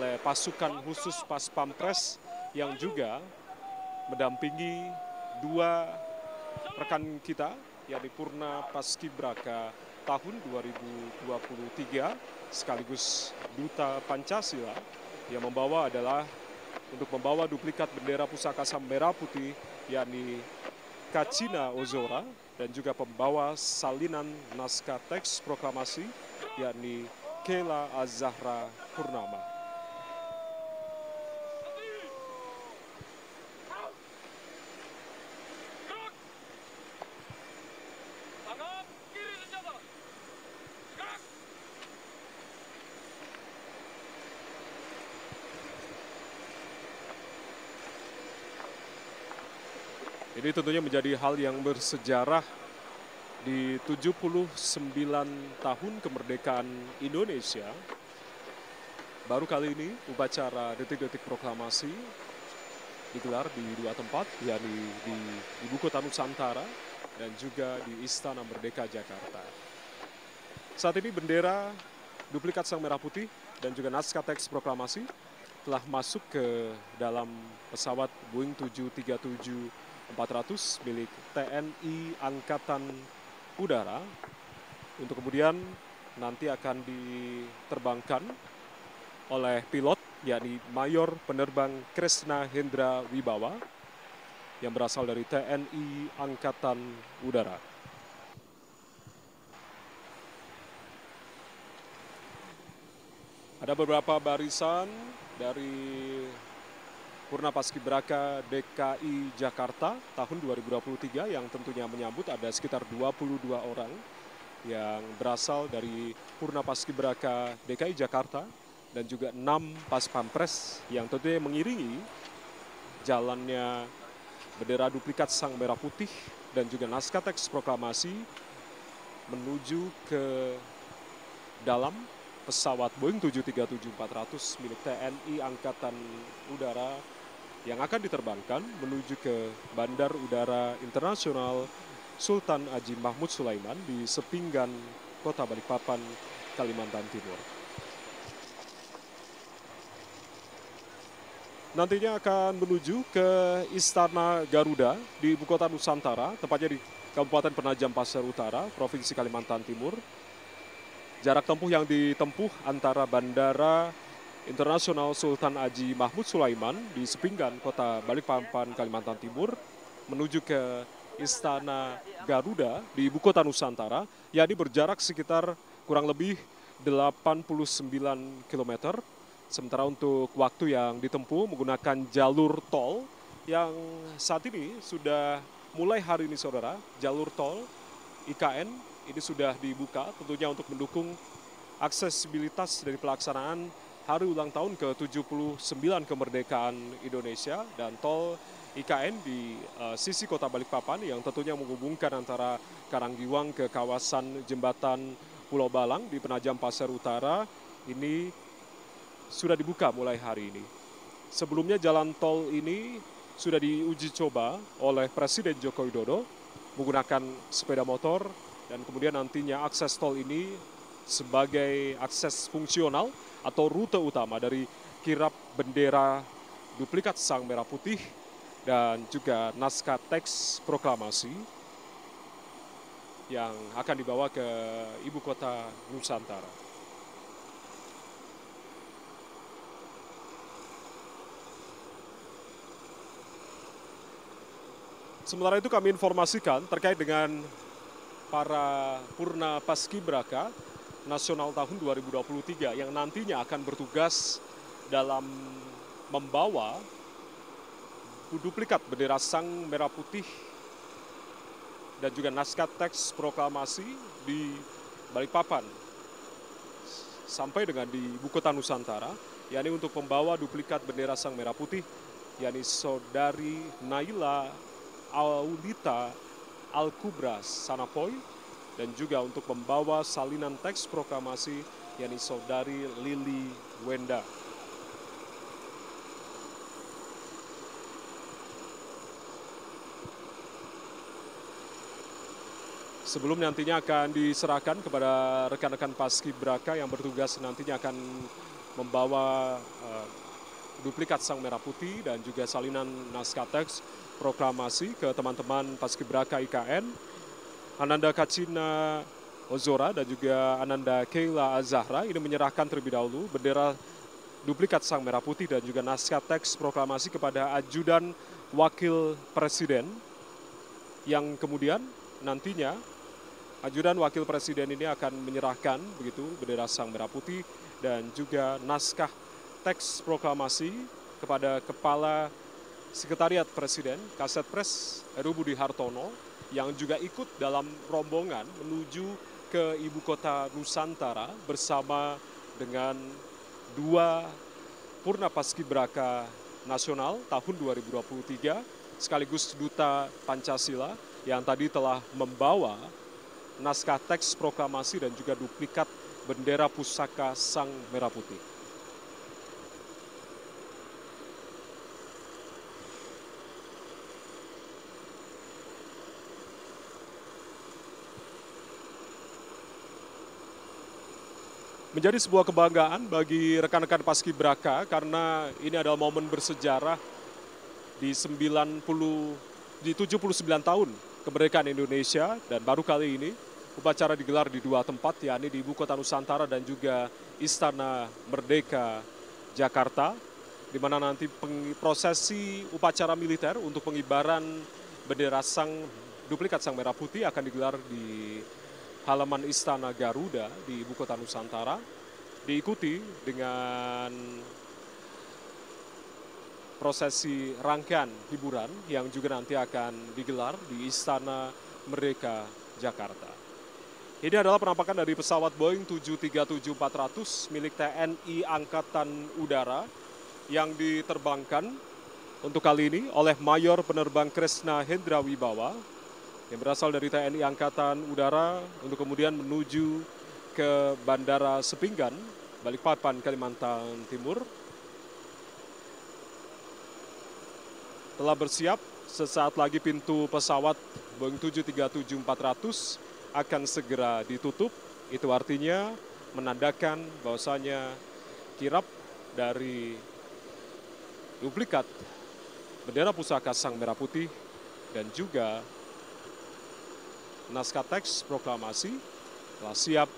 oleh pasukan khusus Pas Pampres yang juga mendampingi dua rekan kita, yakni Purna Paskibraka tahun 2023 sekaligus Duta Pancasila. Yang membawa adalah untuk membawa duplikat bendera pusaka Sang Merah Putih, yakni Kacina Ozora, dan juga pembawa salinan naskah teks proklamasi, yakni Kela Azahra Purnama. Ini tentunya menjadi hal yang bersejarah di 79 tahun kemerdekaan Indonesia. Baru kali ini upacara detik-detik proklamasi digelar di dua tempat, yakni di Ibu Kota Nusantara dan juga di Istana Merdeka Jakarta. Saat ini bendera duplikat Sang Merah Putih dan juga naskah teks proklamasi telah masuk ke dalam pesawat Boeing 737-400 milik TNI Angkatan Udara untuk kemudian nanti akan diterbangkan oleh pilot, yakni Mayor Penerbang Kresna Hendra Wibawa yang berasal dari TNI Angkatan Udara. Ada beberapa barisan dari Purna Paskibraka DKI Jakarta tahun 2023 yang tentunya menyambut. Ada sekitar 22 orang yang berasal dari Purna Paskibraka DKI Jakarta dan juga 6 Pas Pampres yang tentunya mengiringi jalannya bendera duplikat Sang Merah Putih dan juga naskah teks proklamasi menuju ke dalam pesawat Boeing 737-400 milik TNI Angkatan Udara yang akan diterbangkan menuju ke Bandar Udara Internasional Sultan Haji Mahmud Sulaiman di Sepinggan, Kota Balikpapan, Kalimantan Timur. Nantinya akan menuju ke Istana Garuda di Ibu Kota Nusantara, tepatnya di Kabupaten Penajam Pasir Utara, Provinsi Kalimantan Timur. Jarak tempuh yang ditempuh antara Bandara Internasional Sultan Haji Mahmud Sulaiman di Sepinggan, Kota Balikpapan, Kalimantan Timur, menuju ke Istana Garuda di Ibu Kota Nusantara, yakni berjarak sekitar kurang lebih 89 km. Sementara untuk waktu yang ditempuh menggunakan jalur tol yang saat ini sudah mulai hari ini, saudara, jalur tol IKN ini sudah dibuka tentunya untuk mendukung aksesibilitas dari pelaksanaan hari ulang tahun ke-79 kemerdekaan Indonesia, dan tol IKN di sisi Kota Balikpapan yang tentunya menghubungkan antara Karanggiwang ke kawasan Jembatan Pulau Balang di Penajam Pasir Utara ini sudah dibuka mulai hari ini. Sebelumnya jalan tol ini sudah diuji coba oleh Presiden Joko Widodo menggunakan sepeda motor, dan kemudian nantinya akses tol ini sebagai akses fungsional atau rute utama dari kirap bendera duplikat Sang Merah Putih dan juga naskah teks proklamasi yang akan dibawa ke Ibu Kota Nusantara. Sementara itu kami informasikan terkait dengan para Purna Paskibraka Nasional tahun 2023 yang nantinya akan bertugas dalam membawa duplikat bendera Sang Merah Putih dan juga naskah teks proklamasi di Balikpapan sampai dengan di Ibu Kota Nusantara, yakni untuk membawa duplikat bendera Sang Merah Putih, yakni Saudari Naila Aulita Al-Kubra Sanapoy, dan juga untuk membawa salinan teks proklamasi, yakni Saudari Lili Wenda. Sebelum nantinya akan diserahkan kepada rekan-rekan Paskibraka yang bertugas nantinya akan membawa duplikat Sang Merah Putih dan juga salinan naskah teks proklamasi ke teman-teman Paskibraka IKN, Ananda Kacina Ozora dan juga Ananda Keila Azahra ini menyerahkan terlebih dahulu bendera duplikat Sang Merah Putih dan juga naskah teks proklamasi kepada ajudan wakil presiden, yang kemudian nantinya ajudan wakil presiden ini akan menyerahkan begitu bendera Sang Merah Putih dan juga naskah teks proklamasi kepada Kepala Sekretariat Presiden Kasetpres Heru Budi Hartono yang juga ikut dalam rombongan menuju ke ibu kota Nusantara bersama dengan dua Purna Paskibraka Nasional tahun 2023 sekaligus Duta Pancasila yang tadi telah membawa naskah teks proklamasi dan juga duplikat bendera pusaka Sang Merah Putih. Menjadi sebuah kebanggaan bagi rekan-rekan Paskibraka karena ini adalah momen bersejarah di 79 tahun kemerdekaan Indonesia, dan baru kali ini upacara digelar di dua tempat, yakni di Ibu Kota Nusantara dan juga Istana Merdeka Jakarta, di mana nanti prosesi upacara militer untuk pengibaran bendera duplikat Sang Merah Putih akan digelar di halaman Istana Garuda di Ibu Kota Nusantara, diikuti dengan prosesi rangkaian hiburan yang juga nanti akan digelar di Istana Merdeka Jakarta. Ini adalah penampakan dari pesawat Boeing 737-400 milik TNI Angkatan Udara yang diterbangkan untuk kali ini oleh Mayor Penerbang Kresna Hendra Wibawa yang berasal dari TNI Angkatan Udara untuk kemudian menuju ke Bandara Sepinggan, Balikpapan, Kalimantan Timur. Telah bersiap, sesaat lagi pintu pesawat Boeing 737-400 akan segera ditutup. Itu artinya menandakan bahwasanya kirap dari duplikat bendera pusaka Sang Merah Putih dan juga naskah teks proklamasi telah siap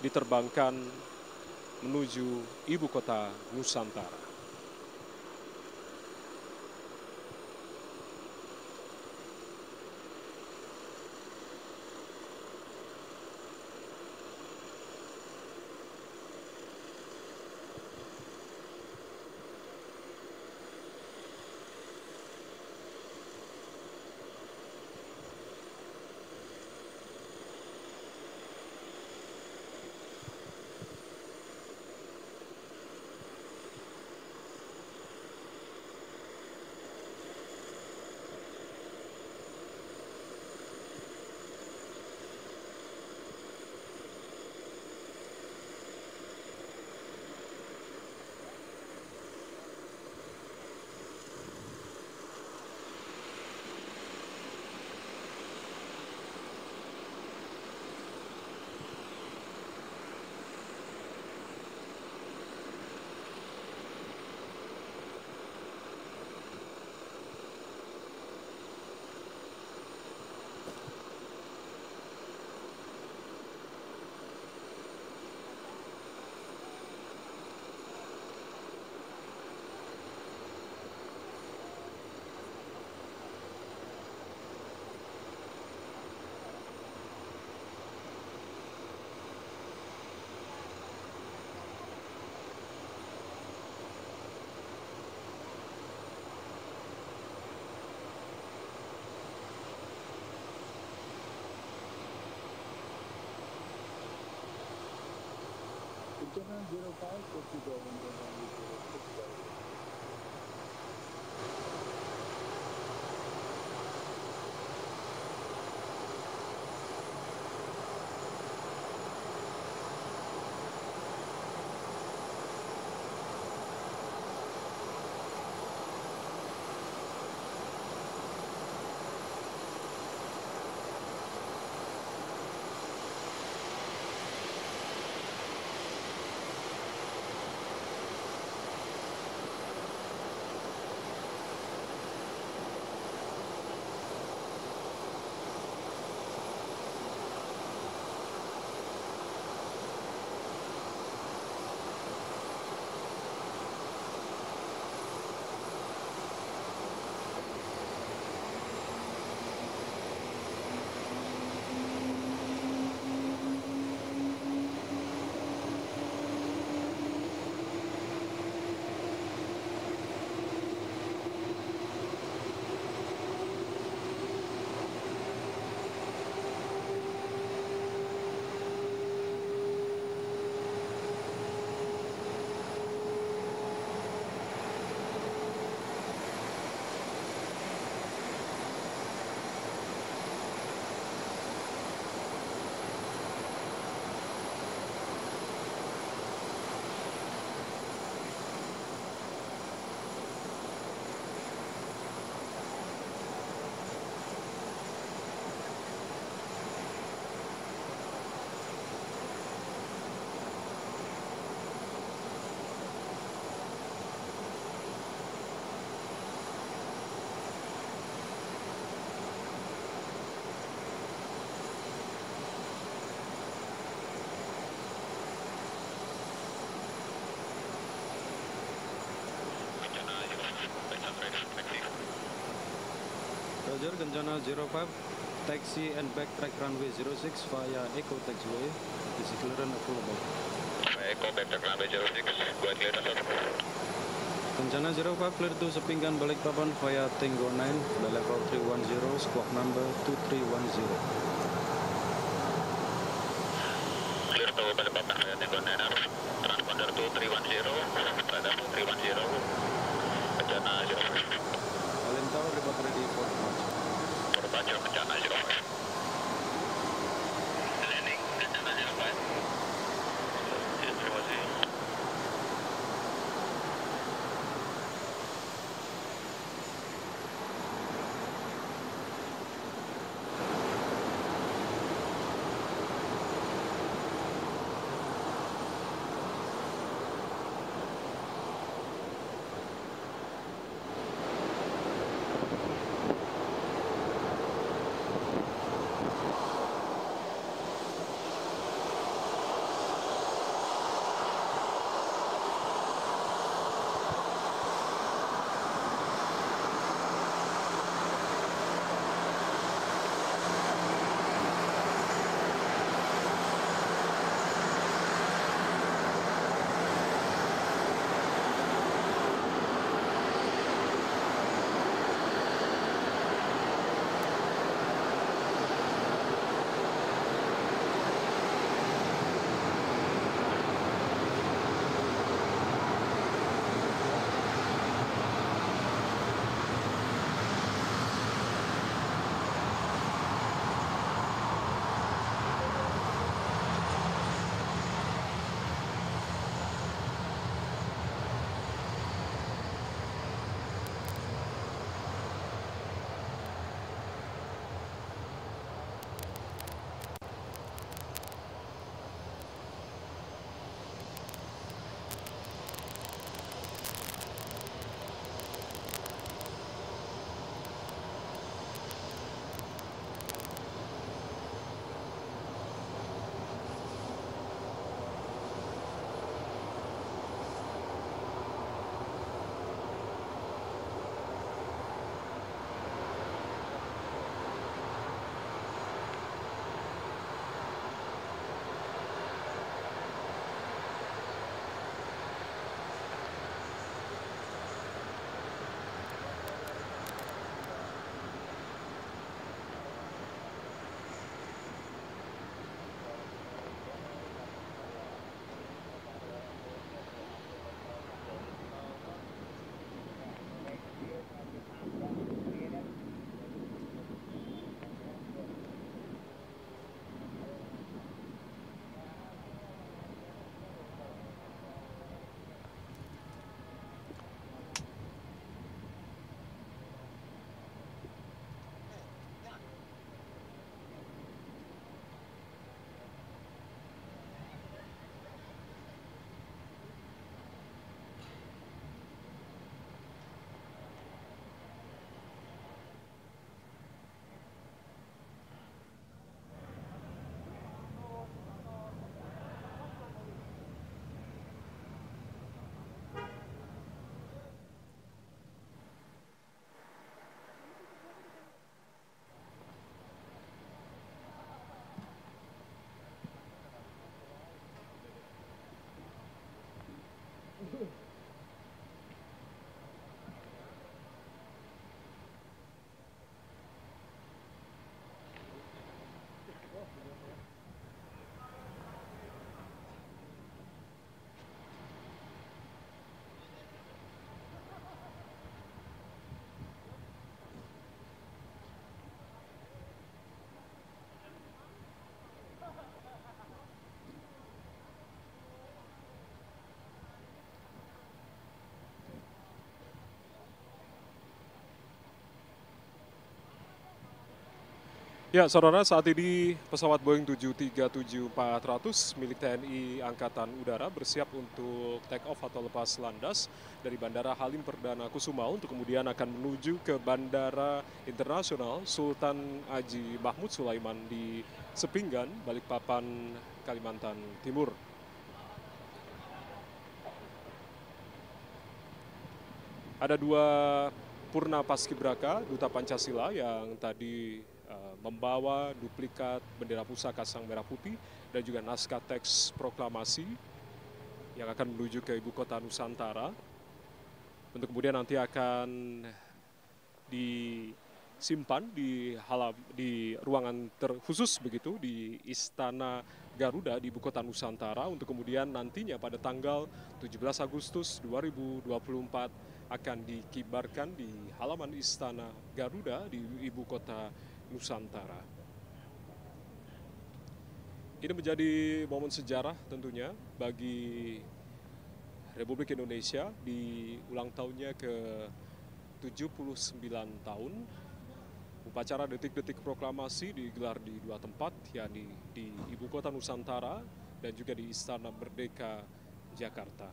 diterbangkan menuju Ibu Kota Nusantara. passenger, Kencana 05, taxi and backtrack runway 06 via Eco Taxiway. Is clearance available? Eco backtrack runway 06, go ahead, clear, sir. Kencana 05, clear to Sepinggan Balikpapan via Tango 9, the level 310, squawk number 2310. Clear to Balikpapan via Tango 9, transponder 2310, radar 2310, Kencana 05. Allen Tower, report ready for departure. For departure, Kencana 05. Landing, Kencana 05. Ya, terima kasih. Ya, saudara, saat ini pesawat Boeing 737-400 milik TNI Angkatan Udara bersiap untuk take off atau lepas landas dari Bandara Halim Perdana Kusuma untuk kemudian akan menuju ke Bandara Internasional Sultan Haji Mahmud Sulaiman di Sepinggan, Balikpapan, Kalimantan Timur. Ada dua Purna Paskibraka, Duta Pancasila yang tadi membawa duplikat bendera pusaka Sang Merah Putih dan juga naskah teks proklamasi yang akan menuju ke Ibu Kota Nusantara. Untuk kemudian nanti akan disimpan di ruangan terkhusus begitu di Istana Garuda di Ibu Kota Nusantara untuk kemudian nantinya pada tanggal 17 Agustus 2024 akan dikibarkan di halaman Istana Garuda di Ibu Kota Nusantara. Ini menjadi momen sejarah tentunya bagi Republik Indonesia di ulang tahunnya ke-79 tahun. Upacara detik-detik proklamasi digelar di dua tempat, yakni di Ibu Kota Nusantara dan juga di Istana Merdeka, Jakarta.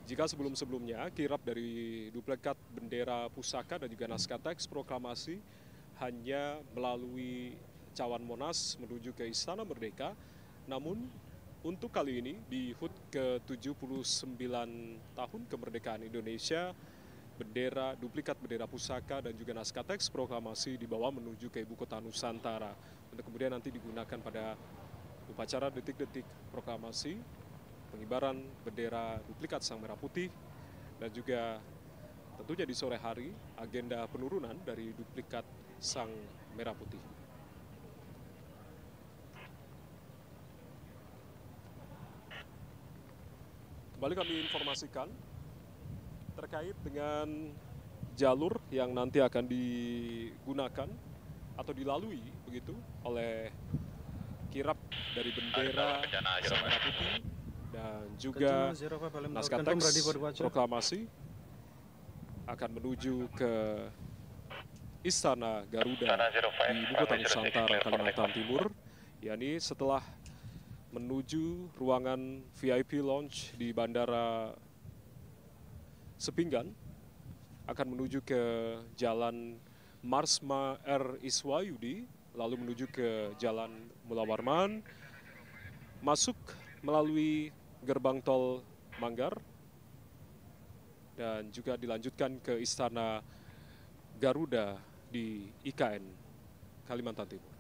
Jika sebelum-sebelumnya kirap dari duplikat bendera pusaka dan juga naskah teks proklamasi hanya melalui Cawan Monas menuju ke Istana Merdeka, namun untuk kali ini di HUT ke-79 tahun kemerdekaan Indonesia, duplikat bendera pusaka dan juga naskah teks proklamasi dibawa menuju ke Ibu Kota Nusantara untuk kemudian nanti digunakan pada upacara detik-detik proklamasi, pengibaran bendera duplikat Sang Merah Putih, dan juga tentunya di sore hari agenda penurunan dari duplikat Sang Merah Putih. Kembali kami informasikan terkait dengan jalur yang nanti akan digunakan atau dilalui begitu oleh kirap dari bendera Sang Merah Putih dan juga naskah teks proklamasi akan menuju ke Istana Garuda di Ibu Kota Nusantara, Kalimantan Timur, yakni setelah menuju ruangan VIP Lounge di Bandara Sepinggan, akan menuju ke Jalan Marsma R. Iswayudi, lalu menuju ke Jalan Mula Warman, masuk melalui gerbang tol Manggar, dan juga dilanjutkan ke Istana Garuda di IKN, Kalimantan Timur.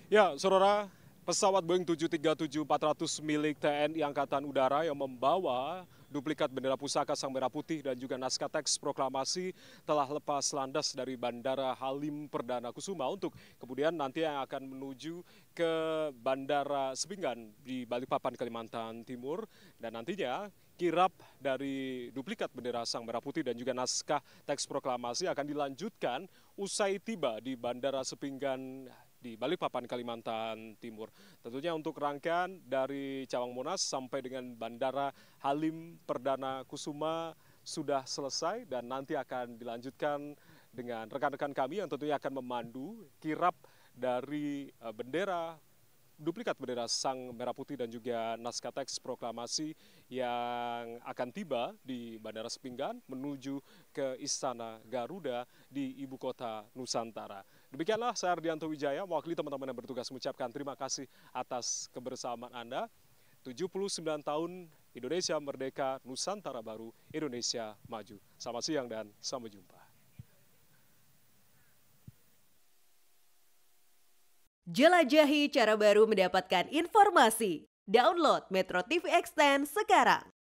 Ya, saudara, pesawat Boeing 737-400 milik TNI Angkatan Udara yang membawa duplikat bendera pusaka Sang Merah Putih dan juga naskah teks proklamasi telah lepas landas dari Bandara Halim Perdana Kusuma untuk kemudian nanti yang akan menuju ke Bandara Sepinggan di Balikpapan, Kalimantan Timur, dan nantinya kirap dari duplikat bendera Sang Merah Putih dan juga naskah teks proklamasi akan dilanjutkan usai tiba di Bandara Sepinggan di Balikpapan, Kalimantan Timur. Tentunya untuk rangkaian dari Cawang Monas sampai dengan Bandara Halim Perdana Kusuma sudah selesai dan nanti akan dilanjutkan dengan rekan-rekan kami yang tentunya akan memandu kirap dari duplikat bendera Sang Merah Putih dan juga naskah teks proklamasi yang akan tiba di Bandara Sepinggan menuju ke Istana Garuda di Ibu Kota Nusantara. Demikianlah saya Ardianto Wijaya, mewakili teman-teman yang bertugas mengucapkan terima kasih atas kebersamaan Anda. 79 tahun Indonesia Merdeka, Nusantara Baru, Indonesia Maju. Selamat siang dan sampai jumpa. Jelajahi cara baru mendapatkan informasi. Download Metro TV Extend sekarang.